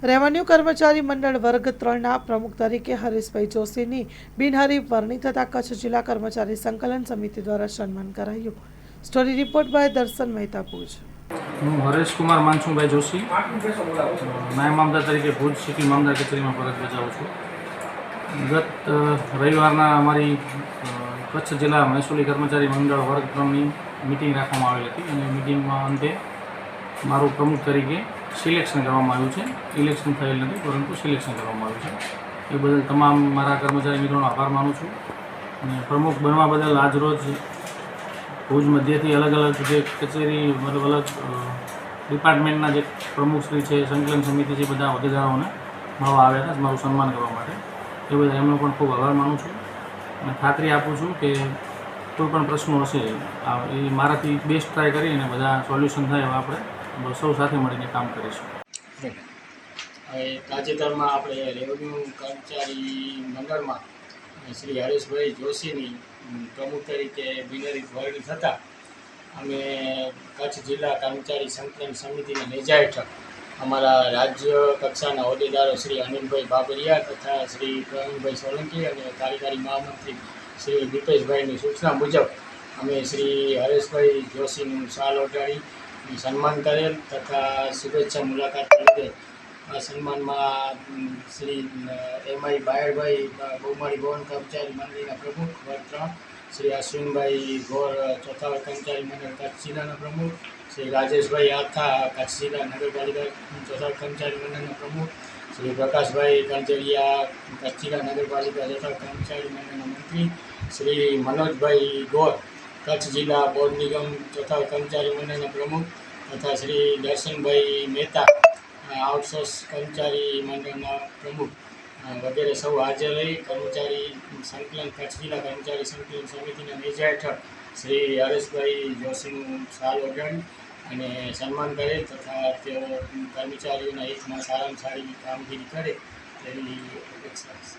Revenue કર્મચારી મંડળ વર્ગ 3ના પ્રમુખ તરીકે હરીશભાઈ જોશીની બિનહરીફ વરણી થતા કચ્છ જિલ્લા કર્મચારી સંકલન સમિતિ દ્વારા સન્માન કરાયું. સ્ટોરી રિપોર્ટ બાય દર્શન મહેતા ભુજ. હું હરેશ કુમાર માનસુભાઈ જોશી નાયબ મામલતદાર તરીકે ભુજ સિટી મામલતદાર કચેરીમાં ફરજ બજાવું છું. ગત રવિવારના અમારી કચ્છ જિલ્લા મહેસૂલી કર્મચારી મંડળ વર્ગ 3ની મિટિંગ રાખવામાં આવેલી હતી અને મિટિંગમાં અંતે મારું પ્રમુખ તરીકે સિલેક્શન કરવામાં આવ્યું છે. ઇલેક્શન થયેલ નથી પરંતુ સિલેક્શન કરવામાં આવ્યું છે. એ બદલ તમામ મારા કર્મચારી મિત્રોનો આભાર માનું છું. અને પ્રમુખ બનવા બદલ આજરોજ ભુજ મધ્યથી અલગ અલગ જે કચેરી મતલબ અલગ ડિપાર્ટમેન્ટના જે પ્રમુખશ્રી છે, સંકલન સમિતિ છે, બધા હોદ્દેદારોને મળવા આવ્યા હતા મારું સન્માન કરવા માટે. એ બધા એમનો પણ ખૂબ આભાર માનું છું અને ખાતરી આપું છું કે કોઈ પણ પ્રશ્નો હશે એ મારાથી બેસ્ટ ટ્રાય કરીને બધા સોલ્યુશન થાય એવા આપણે સૌ સાથે મળીને કામ કરીશું. હવે તાજેતરમાં આપણે રેવન્યુ કર્મચારી મંડળમાં શ્રી હરેશભાઈ જોશીની પ્રમુખ તરીકે બિનહરીફ વરણી થતાં અમે કચ્છ જિલ્લા કર્મચારી સંકલન સમિતિના નેજા હેઠળ અમારા રાજ્ય કક્ષાના હોદ્દેદારો શ્રી અનિલભાઈ બાબરિયા તથા શ્રી પ્રવીણભાઈ સોલંકી અને કાર્યકારી મહામંત્રી શ્રી દીપેશભાઈની સૂચના મુજબ અમે શ્રી હરેશભાઈ જોશીનું શાલ ઓઢાડી સન્માન કરેલ તથા શુભેચ્છા મુલાકાત લીધે આ સન્માનમાં શ્રી એમઆઈ બાયરભાઈ બહુમાળી ભવન કર્મચારી મંડળીના પ્રમુખ વર્ગ 3, શ્રી અશ્વિનભાઈ ગોર ચોથા કર્મચારી મંડળ કચ્છ જિલ્લાના પ્રમુખ, શ્રી રાજેશભાઈ આથા કચ્છ જિલ્લા નગરપાલિકા ચોથા કર્મચારી મંડળના પ્રમુખ, શ્રી પ્રકાશભાઈ કંચરિયા કચ્છ જિલ્લા નગરપાલિકા ચોથા કર્મચારી મંડળના મંત્રી, શ્રી મનોજભાઈ ગોર કચ્છ જિલ્લા બોર્ડ નિગમ ચોથા કર્મચારી મંડળના પ્રમુખ તથા શ્રી દર્શનભાઈ મહેતા આઉટસોર્સ કર્મચારી મંડળના પ્રમુખ વગેરે સૌ હાજર રહી કર્મચારી સંકલન કચ્છ જિલ્લા કર્મચારી સંકલન સમિતિના નેજા હેઠળ શ્રી હરેશભાઈ જોશીનું શાલ ઓઢાડી અને સન્માન કરે તથા તેઓ કર્મચારીઓના હિતમાં સારામાં સારી કામગીરી કરે તેવી અપેક્ષા છે.